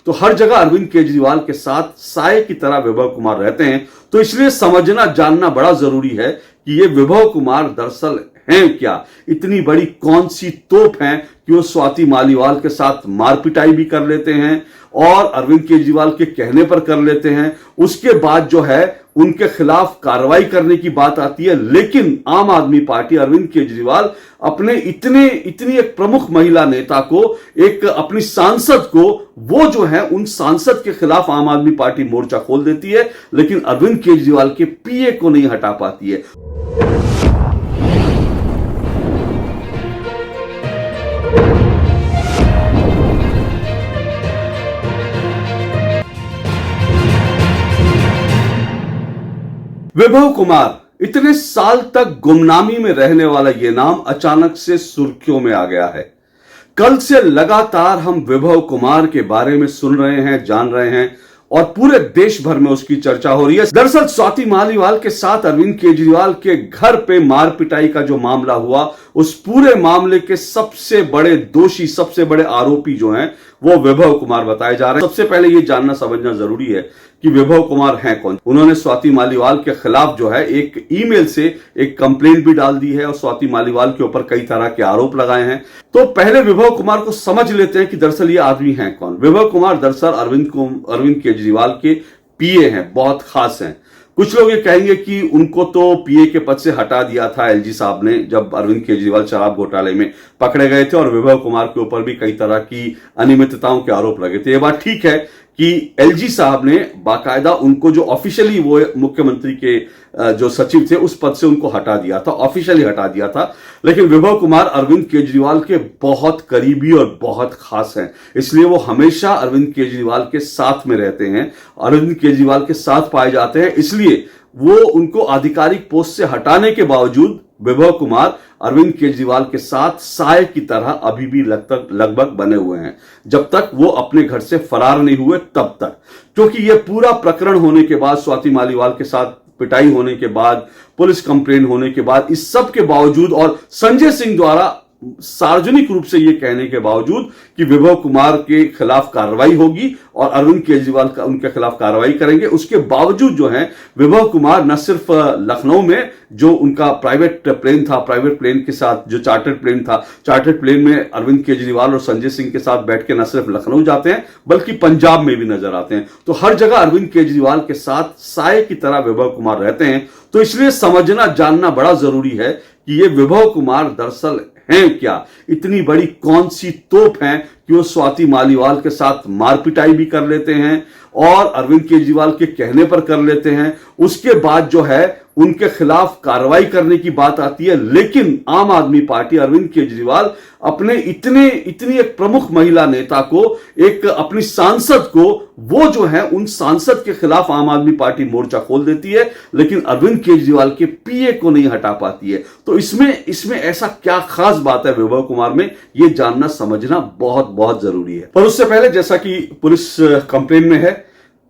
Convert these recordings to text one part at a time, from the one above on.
तो हर जगह अरविंद केजरीवाल के साथ साये की तरह विभव कुमार रहते हैं। तो इसलिए समझना जानना बड़ा जरूरी है कि ये विभव कुमार दरअसल हैं क्या, इतनी बड़ी कौन सी तोप हैं कि वो स्वाति मालीवाल के साथ मारपिटाई भी कर लेते हैं और अरविंद केजरीवाल के कहने पर कर लेते हैं। उसके बाद जो है उनके खिलाफ कार्रवाई करने की बात आती है, लेकिन आम आदमी पार्टी अरविंद केजरीवाल अपने इतनी एक प्रमुख महिला नेता को, एक अपनी सांसद को, वो जो है उन सांसद के खिलाफ आम आदमी पार्टी मोर्चा खोल देती है, लेकिन अरविंद केजरीवाल के पीए को नहीं हटा पाती है। विभव कुमार, इतने साल तक गुमनामी में रहने वाला यह नाम अचानक से सुर्खियों में आ गया है। कल से लगातार हम विभव कुमार के बारे में सुन रहे हैं, जान रहे हैं और पूरे देश भर में उसकी चर्चा हो रही है। दरअसल स्वाति मालीवाल के साथ अरविंद केजरीवाल के घर पे मार पिटाई का जो मामला हुआ, उस पूरे मामले के सबसे बड़े दोषी, सबसे बड़े आरोपी जो हैं वो विभव कुमार बताए जा रहे हैं। सबसे पहले ये जानना समझना जरूरी है कि विभव कुमार हैं कौन। उन्होंने स्वाति मालीवाल के खिलाफ जो है एक ईमेल से एक कंप्लेंट भी डाल दी है और स्वाति मालीवाल के ऊपर कई तरह के आरोप लगाए हैं। तो पहले विभव कुमार को समझ लेते हैं कि दरअसल ये आदमी हैं कौन। विभव कुमार दरअसल अरविंद केजरीवाल के पीए हैं, बहुत खास हैं। कुछ लोग ये कहेंगे कि उनको तो पीए के पद से हटा दिया था एलजी साहब ने, जब अरविंद केजरीवाल शराब घोटाले में पकड़े गए थे और विभव कुमार के ऊपर भी कई तरह की अनियमितताओं के आरोप लगे थे। ये बात ठीक है कि एलजी साहब ने बाकायदा उनको, जो ऑफिशियली वो मुख्यमंत्री के जो सचिव थे, उस पद से उनको हटा दिया था, ऑफिशियली हटा दिया था। लेकिन विभव कुमार अरविंद केजरीवाल के बहुत करीबी और बहुत खास हैं, इसलिए वो हमेशा अरविंद केजरीवाल के साथ में रहते हैं, अरविंद केजरीवाल के साथ पाए जाते हैं। इसलिए वो उनको आधिकारिक पोस्ट से हटाने के बावजूद विभव कुमार अरविंद केजरीवाल के साथ साये की तरह अभी भी लगभग बने हुए हैं, जब तक वो अपने घर से फरार नहीं हुए तब तक। क्योंकि यह पूरा प्रकरण होने के बाद, स्वाति मालीवाल के साथ पिटाई होने के बाद, पुलिस कंप्लेंट होने के बाद, इस सब के बावजूद और संजय सिंह द्वारा सार्वजनिक रूप से यह कहने के बावजूद कि विभव कुमार के खिलाफ कार्रवाई होगी और अरविंद केजरीवाल का उनके खिलाफ कार्रवाई करेंगे, उसके बावजूद जो है विभव कुमार न सिर्फ लखनऊ में जो उनका प्राइवेट प्लेन था, प्राइवेट प्लेन के साथ जो चार्टर्ड प्लेन था, चार्टर्ड प्लेन में अरविंद केजरीवाल और संजय सिंह के साथ बैठ के न सिर्फ लखनऊ जाते हैं बल्कि पंजाब में भी नजर आते हैं। तो हर जगह अरविंद केजरीवाल के साथ साये की तरह विभव कुमार रहते हैं। तो इसलिए समझना जानना बड़ा जरूरी है कि ये विभव कुमार दरअसल हैं क्या, इतनी बड़ी कौन सी तोप हैं कि वो स्वाति मालीवाल के साथ मारपिटाई भी कर लेते हैं और अरविंद केजरीवाल के कहने पर कर लेते हैं। उसके बाद जो है उनके खिलाफ कार्रवाई करने की बात आती है, लेकिन आम आदमी पार्टी अरविंद केजरीवाल अपने इतनी एक प्रमुख महिला नेता को, एक अपनी सांसद को, वो जो है उन सांसद के खिलाफ आम आदमी पार्टी मोर्चा खोल देती है, लेकिन अरविंद केजरीवाल के पीए को नहीं हटा पाती है। तो इसमें ऐसा क्या खास बात है विभव कुमार में, ये जानना समझना बहुत बहुत जरूरी है। पर उससे पहले, जैसा कि पुलिस कंप्लेन में है,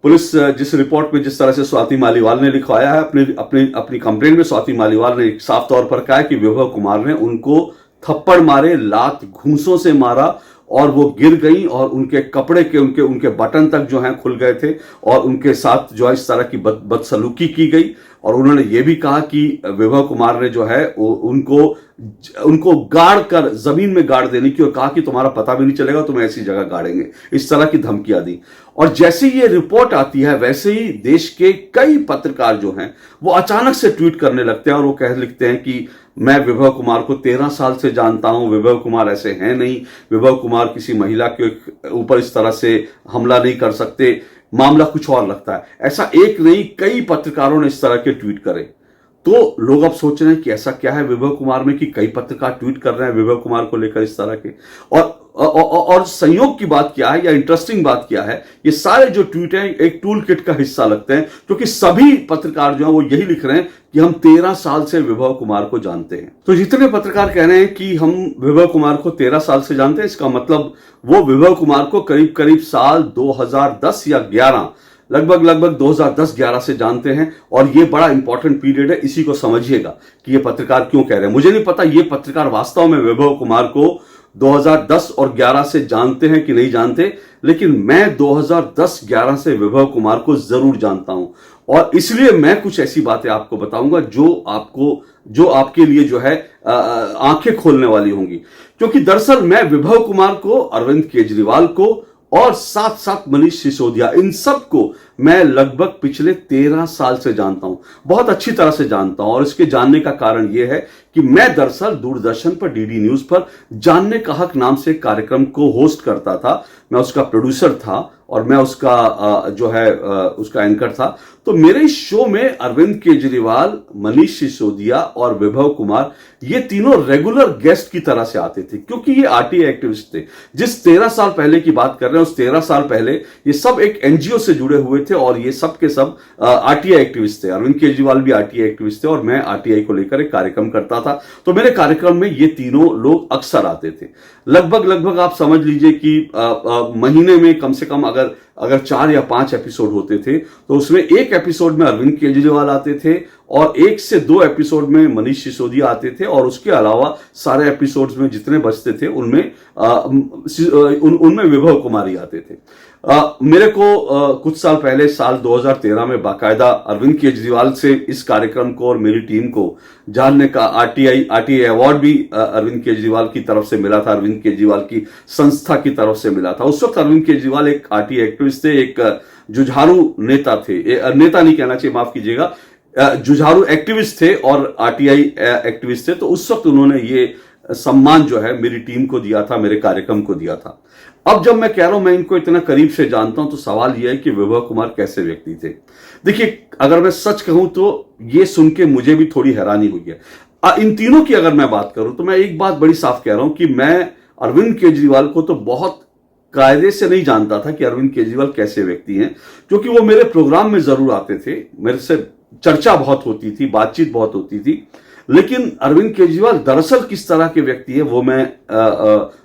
पुलिस जिस रिपोर्ट में जिस तरह से स्वाति मालीवाल ने लिखवाया है अपनी कंप्लेंट में, स्वाति मालीवाल ने साफ तौर पर कहा है कि विभव कुमार ने उनको थप्पड़ मारे, लात घूंसों से मारा और वो गिर गई और उनके कपड़े के उनके बटन तक जो हैं खुल गए थे और उनके साथ जो है इस तरह की बदसलूकी की गई। और उन्होंने ये भी कहा कि विभव कुमार ने जो है उनको गाड़ कर जमीन में गाड़ देने की और कहा कि तुम्हारा पता भी नहीं चलेगा, तुम्हें ऐसी जगह गाड़ेंगे, इस तरह की धमकियां दी। और जैसे ही ये रिपोर्ट आती है वैसे ही देश के कई पत्रकार जो हैं वो अचानक से ट्वीट करने लगते हैं और वो लिखते हैं कि मैं विभव कुमार को 13 साल से जानता हूं, विभव कुमार ऐसे हैं नहीं, विभव कुमार किसी महिला के ऊपर इस तरह से हमला नहीं कर सकते, मामला कुछ और लगता है। ऐसा एक नहीं, कई पत्रकारों ने इस तरह के ट्वीट करे। तो लोग अब सोच रहे हैं कि ऐसा क्या है विभव कुमार में कि कई पत्रकार ट्वीट कर रहे हैं विभव कुमार को लेकर इस तरह के। और संयोग की बात क्या है या इंटरेस्टिंग बात क्या है, ये सारे जो ट्वीट हैं एक टूल किट का हिस्सा लगते हैं, क्योंकि सभी पत्रकार जो हैं वो यही लिख रहे हैं कि हम 13 साल से विभव कुमार को जानते हैं। तो जितने पत्रकार कह रहे हैं कि हम विभव कुमार को 13 साल से जानते हैं, इसका मतलब वो विभव कुमार को करीब साल 2010 या 11, लगभग 2010-11 से जानते हैं। और ये बड़ा इंपॉर्टेंट पीरियड है, इसी को समझिएगा कि ये पत्रकार क्यों कह रहे हैं। मुझे नहीं पता ये पत्रकार वास्तव में विभव कुमार को 2010 और 11 से जानते हैं कि नहीं जानते, लेकिन मैं 2010-11 से विभव कुमार को जरूर जानता हूं और इसलिए मैं कुछ ऐसी बातें आपको बताऊंगा जो आपके लिए जो है आंखें खोलने वाली होंगी। क्योंकि दरअसल मैं विभव कुमार को, अरविंद केजरीवाल को और साथ साथ मनीष सिसोदिया, इन सब को मैं लगभग पिछले 13 साल से जानता हूं, बहुत अच्छी तरह से जानता हूं। और इसके जानने का कारण यह है कि मैं दरअसल दूरदर्शन पर डीडी न्यूज पर जानने का हक नाम से कार्यक्रम को होस्ट करता था। मैं उसका प्रोड्यूसर था और मैं उसका जो है उसका एंकर था। तो मेरे शो में अरविंद केजरीवाल, मनीष सिसोदिया और विभव कुमार, ये तीनों रेगुलर गेस्ट की तरह से आते थे, क्योंकि ये आरटीआई एक्टिविस्ट थे। जिस 13 साल पहले की बात कर रहे हैं, उस 13 साल पहले ये सब एक एनजीओ से जुड़े हुए थे और ये सब के सब आरटीआई एक्टिविस्ट थे। अरविंद केजरीवाल भी आरटीआई एक्टिविस्ट थे और मैं आरटीआई को लेकर एक कार्यक्रम करता था। तो मेरे कार्यक्रम में ये तीनों लोग अक्सर आते थे। लगभग आप समझ लीजिए कि महीने में कम से कम अगर 4 या 5 एपिसोड होते थे, तो उसमें एक एपिसोड में अरविंद केजरीवाल आते थे और 1 से 2 एपिसोड में मनीष सिसोदिया आते थे और उसके अलावा सारे एपिसोड्स में जितने बचते थे उनमें विभव कुमार ही आते थे। मेरे को कुछ साल पहले, साल 2013 में बाकायदा अरविंद केजरीवाल से इस कार्यक्रम को और मेरी टीम को जानने का आरटीआई अवार्ड भी अरविंद केजरीवाल की तरफ से मिला था, अरविंद केजरीवाल की संस्था की तरफ से मिला था। उस वक्त अरविंद केजरीवाल एक आरटीआई एक्टिविस्ट थे, एक जुझारू नेता थे, नेता नहीं कहना चाहिए, माफ कीजिएगा, जुझारू एक्टिविस्ट थे और आरटीआई एक्टिविस्ट थे। तो उस वक्त उन्होंने ये सम्मान जो है मेरी टीम को दिया था, मेरे कार्यक्रम को दिया था। अब जब मैं कह रहा हूं मैं इनको इतना करीब से जानता हूं, तो सवाल यह है कि विभव कुमार कैसे व्यक्ति थे। देखिए, अगर मैं सच कहूं तो ये सुन के मुझे भी थोड़ी हैरानी हुई है। इन तीनों की अगर मैं बात करूं तो मैं एक बात बड़ी साफ कह रहा हूं कि मैं अरविंद केजरीवाल को तो बहुत कायदे से नहीं जानता था कि अरविंद केजरीवाल कैसे व्यक्ति हैं, क्योंकि वो मेरे प्रोग्राम में जरूर आते थे, मेरे से चर्चा बहुत होती थी, बातचीत बहुत होती थी। लेकिन अरविंद केजरीवाल दरअसल किस तरह के व्यक्ति है वो मैं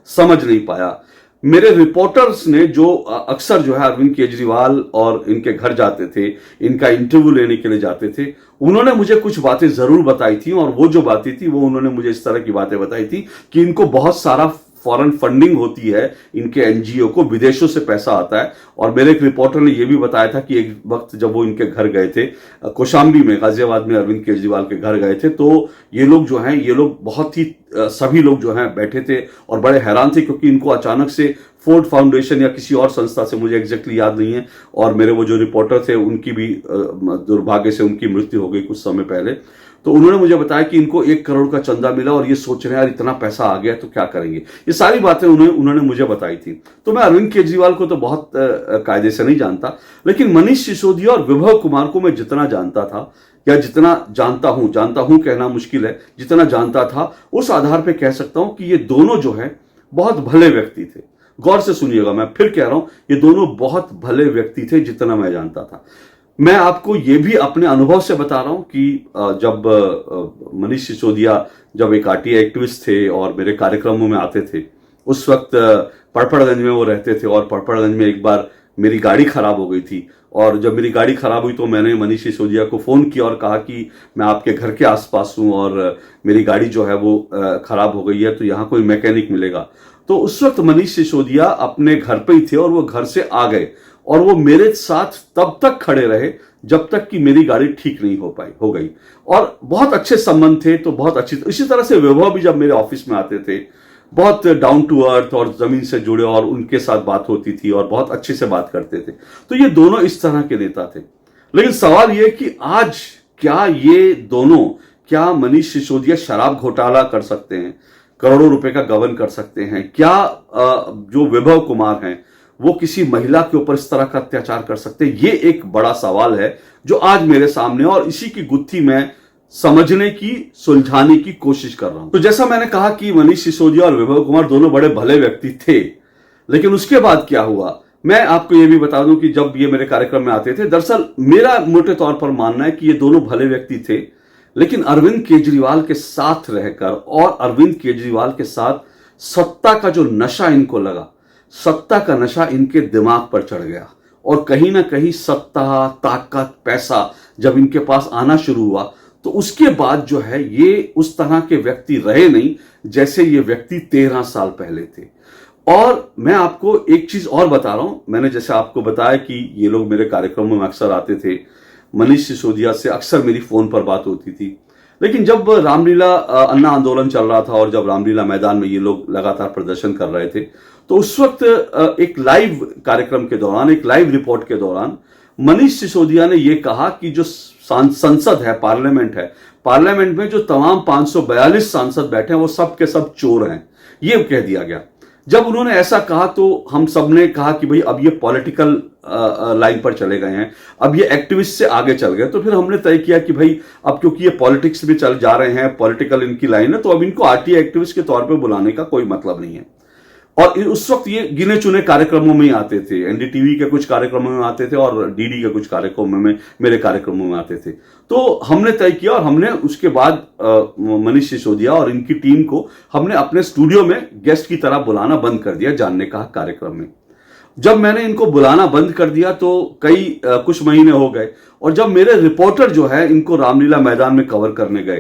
समझ नहीं पाया। मेरे रिपोर्टर्स ने जो अक्सर जो है अरविंद केजरीवाल और इनके घर जाते थे, इनका इंटरव्यू लेने के लिए जाते थे, उन्होंने मुझे कुछ बातें जरूर बताई थी और वो जो बातें थी वो उन्होंने मुझे इस तरह की बातें बताई थी कि इनको बहुत सारा फॉरेन फंडिंग होती है, इनके एनजीओ को विदेशों से पैसा आता है। और मेरे एक रिपोर्टर ने यह भी बताया था कि एक वक्त जब वो इनके घर गए थे, कौशाम्बी में, गाजियाबाद में अरविंद केजरीवाल के घर गए थे, तो ये लोग जो हैं, ये लोग बहुत ही सभी लोग जो हैं बैठे थे और बड़े हैरान थे, क्योंकि इनको अचानक से फोर्ड फाउंडेशन या किसी और संस्था से, मुझे एग्जैक्टली याद नहीं है, और मेरे वो जो रिपोर्टर थे उनकी भी दुर्भाग्य से उनकी मृत्यु हो गई कुछ समय पहले। तो उन्होंने मुझे बताया कि इनको 1 करोड़ का चंदा मिला और ये सोच रहे हैं यार इतना पैसा आ गया तो क्या करेंगे। ये सारी बातें उन्होंने मुझे बताई थी। तो मैं अरविंद केजरीवाल को तो बहुत कायदे से नहीं जानता, लेकिन मनीष सिसोदिया और विभव कुमार को मैं जितना जानता था, या जितना जानता हूं कहना मुश्किल है, जितना जानता था उस आधार पर कह सकता हूं कि ये दोनों जो है बहुत भले व्यक्ति थे। गौर से सुनिएगा, मैं फिर कह रहा हूं, ये दोनों बहुत भले व्यक्ति थे जितना मैं जानता था। मैं आपको ये भी अपने अनुभव से बता रहा हूं कि जब मनीष सिसोदिया जब एक आरटीआई एक्टिविस्ट थे और मेरे कार्यक्रमों में आते थे, उस वक्त पड़पड़गंज में वो रहते थे और पड़पड़गंज में एक बार मेरी गाड़ी खराब हो गई थी। और जब मेरी गाड़ी खराब हुई तो मैंने मनीष सिसोदिया को फोन किया और कहा कि मैं आपके घर के आसपास हूं और मेरी गाड़ी जो है वो खराब हो गई है, तो यहाँ कोई मैकेनिक मिलेगा। तो उस वक्त मनीष सिसोदिया अपने घर पे ही थे और वो घर से आ गए और वो मेरे साथ तब तक खड़े रहे जब तक कि मेरी गाड़ी ठीक नहीं हो गई। और बहुत अच्छे संबंध थे, तो बहुत अच्छी। इसी तरह से विभव भी जब मेरे ऑफिस में आते थे, बहुत डाउन टू अर्थ और जमीन से जुड़े, और उनके साथ बात होती थी और बहुत अच्छे से बात करते थे। तो ये दोनों इस तरह के नेता थे। लेकिन सवाल ये कि आज क्या मनीष सिसोदिया शराब घोटाला कर सकते हैं, करोड़ों रुपए का गबन कर सकते हैं? क्या जो विभव कुमार हैं वो किसी महिला के ऊपर इस तरह का अत्याचार कर सकते हैं? ये एक बड़ा सवाल है जो आज मेरे सामने, और इसी की गुत्थी मैं समझने की, सुलझाने की कोशिश कर रहा हूं। तो जैसा मैंने कहा कि मनीष सिसोदिया और विभव कुमार दोनों बड़े भले व्यक्ति थे, लेकिन उसके बाद क्या हुआ मैं आपको यह भी बता दूं कि जब ये मेरे कार्यक्रम में आते थे, दरअसल मेरा मोटे तौर पर मानना है कि ये दोनों भले व्यक्ति थे, लेकिन अरविंद केजरीवाल के साथ रहकर और अरविंद केजरीवाल के साथ सत्ता का जो नशा इनको लगा, सत्ता का नशा इनके दिमाग पर चढ़ गया और कहीं ना कहीं सत्ता, ताकत, पैसा जब इनके पास आना शुरू हुआ तो उसके बाद जो है ये उस तरह के व्यक्ति रहे नहीं जैसे ये व्यक्ति 13 साल पहले थे। और मैं आपको एक चीज और बता रहा हूं, मैंने जैसे आपको बताया कि ये लोग मेरे कार्यक्रमों में अक्सर आते थे, मनीष सिसोदिया से अक्सर मेरी फोन पर बात होती थी। लेकिन जब रामलीला अन्ना आंदोलन चल रहा था और जब रामलीला मैदान में ये लोग लगातार प्रदर्शन कर रहे थे, तो उस वक्त एक लाइव कार्यक्रम के दौरान, एक लाइव रिपोर्ट के दौरान मनीष सिसोदिया ने यह कहा कि जो संसद है, पार्लियामेंट में जो तमाम 542 सांसद बैठे हैं वो सब के सब चोर हैं, ये कह दिया गया। जब उन्होंने ऐसा कहा तो हम सब ने कहा कि भाई अब ये पॉलिटिकल लाइन पर चले गए हैं, अब ये एक्टिविस्ट से आगे चल गए। तो फिर हमने तय किया कि भाई अब क्योंकि ये पॉलिटिक्स में चल जा रहे हैं, पॉलिटिकल इनकी लाइन है, तो अब इनको आरटीआई एक्टिविस्ट के तौर पे बुलाने का कोई मतलब नहीं है। और उस वक्त ये गिने चुने कार्यक्रमों में ही आते थे, एनडीटीवी के कुछ कार्यक्रमों में आते थे और डीडी के कुछ कार्यक्रमों में, मेरे कार्यक्रमों में आते थे। तो हमने तय किया और हमने उसके बाद मनीष सिसोदिया और इनकी टीम को हमने अपने स्टूडियो में गेस्ट की तरह बुलाना बंद कर दिया जानने का कार्यक्रम में। जब मैंने इनको बुलाना बंद कर दिया तो कुछ महीने हो गए, और जब मेरे रिपोर्टर जो है इनको रामलीला मैदान में कवर करने गए,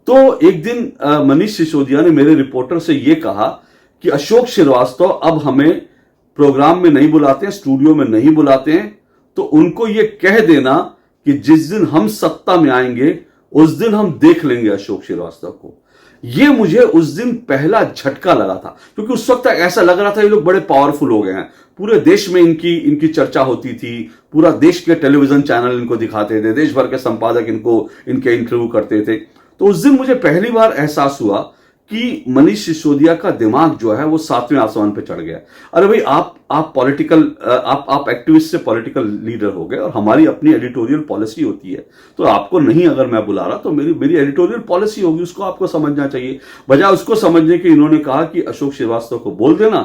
तो एक दिन मनीष सिसोदिया ने मेरे रिपोर्टर से यह कहा कि अशोक श्रीवास्तव अब हमें प्रोग्राम में नहीं बुलाते हैं, स्टूडियो में नहीं बुलाते हैं, तो उनको ये कह देना कि जिस दिन हम सत्ता में आएंगे उस दिन हम देख लेंगे अशोक श्रीवास्तव को। ये मुझे उस दिन पहला झटका लगा था, क्योंकि उस वक्त ऐसा लग रहा था ये लोग बड़े पावरफुल हो गए हैं, पूरे देश में इनकी चर्चा होती थी, पूरा देश के टेलीविजन चैनल इनको दिखाते थे, देश भर के संपादक इनके इंटरव्यू करते थे। तो उस दिन मुझे पहली बार एहसास हुआ कि मनीष सिसोदिया का दिमाग जो है वो 7वें आसमान पे चढ़ गया। अरे भाई आप पॉलिटिकल आप एक्टिविस्ट से पॉलिटिकल लीडर हो गए, और हमारी अपनी एडिटोरियल पॉलिसी होती है, तो आपको नहीं अगर मैं बुला रहा तो मेरी एडिटोरियल पॉलिसी होगी, उसको आपको समझना चाहिए। बजाय उसको समझने के इन्होंने कहा कि अशोक श्रीवास्तव को बोल देना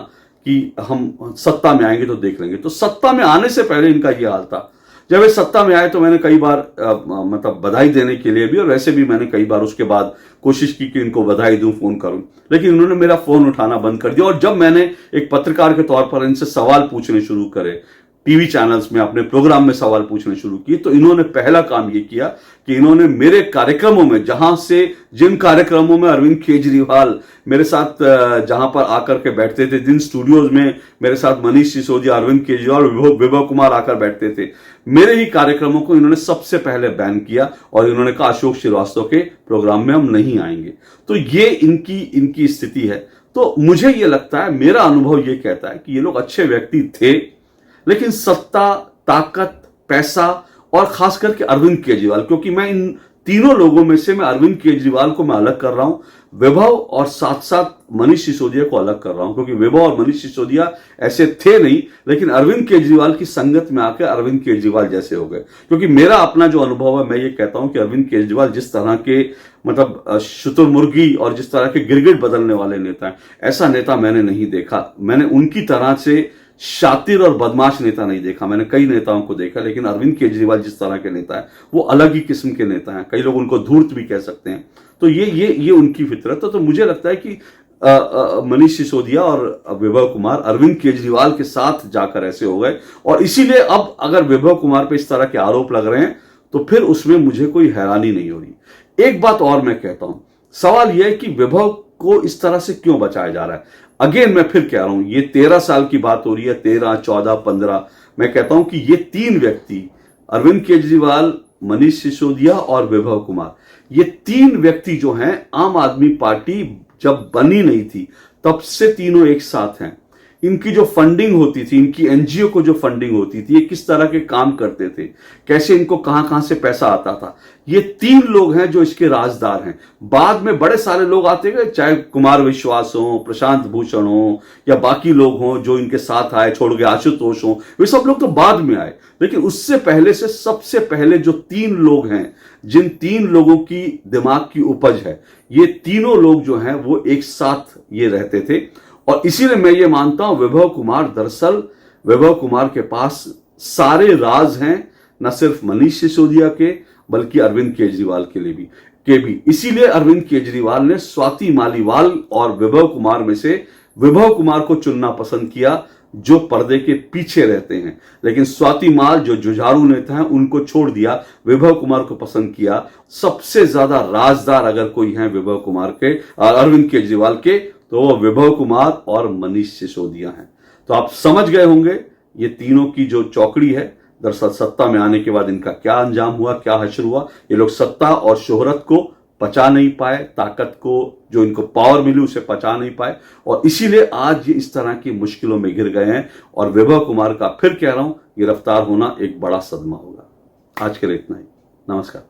कि हम सत्ता में आएंगे तो देख लेंगे। तो सत्ता में आने से पहले इनका यह हाल था। जब वे सत्ता में आए तो मैंने कई बार मतलब बधाई देने के लिए भी, और वैसे भी मैंने कई बार उसके बाद कोशिश की कि इनको बधाई दूं, फोन करूं, लेकिन उन्होंने मेरा फोन उठाना बंद कर दिया। और जब मैंने एक पत्रकार के तौर पर इनसे सवाल पूछने शुरू करे, टीवी चैनल्स में अपने प्रोग्राम में सवाल पूछने शुरू किए, तो इन्होंने पहला काम यह किया कि इन्होंने मेरे कार्यक्रमों में, जिन कार्यक्रमों में अरविंद केजरीवाल मेरे साथ जहां पर आकर के बैठते थे, जिन स्टूडियोज में मेरे साथ मनीष सिसोदिया, अरविंद केजरीवाल, विभव कुमार आकर बैठते थे, मेरे ही कार्यक्रमों को इन्होंने सबसे पहले बैन किया और इन्होंने कहा अशोक श्रीवास्तव के प्रोग्राम में हम नहीं आएंगे। तो ये इनकी स्थिति है। तो मुझे ये लगता है, मेरा अनुभव ये कहता है कि ये लोग अच्छे व्यक्ति थे, लेकिन सत्ता, ताकत, पैसा और खास करके अरविंद केजरीवाल, क्योंकि मैं इन तीनों लोगों में से मैं अरविंद केजरीवाल को मैं अलग कर रहा हूं, विभव और साथ साथ मनीष सिसोदिया को अलग कर रहा हूं, क्योंकि विभव और मनीष सिसोदिया ऐसे थे नहीं, लेकिन अरविंद केजरीवाल की संगत में आकर अरविंद केजरीवाल जैसे हो गए। क्योंकि मेरा अपना जो अनुभव है, मैं ये कहता हूं कि अरविंद केजरीवाल जिस तरह के मतलब शुतुरमुर्गी और जिस तरह के गिरगिट बदलने वाले नेता हैं, ऐसा नेता मैंने नहीं देखा। मैंने उनकी तरह से शातिर और बदमाश नेता नहीं देखा। मैंने कई नेताओं को देखा, लेकिन अरविंद केजरीवाल जिस तरह के नेता है वो अलग ही किस्म के नेता हैं। कई लोग उनको धूर्त भी कह सकते हैं। तो ये उनकी फितरत है। तो मुझे लगता है कि मनीष सिसोदिया और विभव कुमार अरविंद केजरीवाल के साथ जाकर ऐसे हो गए, और इसीलिए अब अगर विभव कुमार पे इस तरह के आरोप लग रहे हैं तो फिर उसमें मुझे कोई हैरानी नहीं हो रही। एक बात और मैं कहता हूं, सवाल यह है कि विभव को इस तरह से क्यों बचाया जा रहा है। अगेन मैं फिर कह रहा हूं, ये 13 साल की बात हो रही है, 13, 14, 15। मैं कहता हूं कि ये तीन व्यक्ति, अरविंद केजरीवाल, मनीष सिसोदिया और विभव कुमार, ये तीन व्यक्ति जो हैं, आम आदमी पार्टी जब बनी नहीं थी तब से तीनों एक साथ हैं। इनकी जो फंडिंग होती थी, इनकी एनजीओ को जो फंडिंग होती थी, ये किस तरह के काम करते थे, कैसे इनको कहां कहां से पैसा आता था, ये तीन लोग हैं जो इसके राजदार हैं। बाद में बड़े सारे लोग आते गए, चाहे कुमार विश्वास हो, प्रशांत भूषण हो, या बाकी लोग हों जो इनके साथ आए, छोड़ के आशुतोष हो, वे सब लोग तो बाद में आए। लेकिन उससे पहले से सबसे पहले जो तीन लोग हैं, जिन तीन लोगों की दिमाग की उपज है, ये तीनों लोग जो हैं वो एक साथ ये रहते थे। और इसीलिए मैं ये मानता हूं विभव कुमार, दरअसल विभव कुमार के पास सारे राज हैं, न सिर्फ मनीष सिसोदिया के बल्कि अरविंद केजरीवाल के भी। इसीलिए अरविंद केजरीवाल ने स्वाति मालीवाल और विभव कुमार में से विभव कुमार को चुनना पसंद किया, जो पर्दे के पीछे रहते हैं। लेकिन स्वाति माल जो जुझारू नेता हैं उनको छोड़ दिया, विभव कुमार को पसंद किया। सबसे ज्यादा राजदार अगर कोई है विभव कुमार के और अरविंद केजरीवाल के, तो वो विभव कुमार और मनीष सिसोदिया हैं। तो आप समझ गए होंगे ये तीनों की जो चौकड़ी है, दरअसल सत्ता में आने के बाद इनका क्या अंजाम हुआ, क्या हश्र हुआ। ये लोग सत्ता और शोहरत को पचा नहीं पाए, ताकत को जो इनको पावर मिली उसे पचा नहीं पाए, और इसीलिए आज ये इस तरह की मुश्किलों में घिर गए हैं। और विभव कुमार का फिर कह रहा हूं गिरफ्तार होना एक बड़ा सदमा होगा। आज के लिए इतना ही। नमस्कार।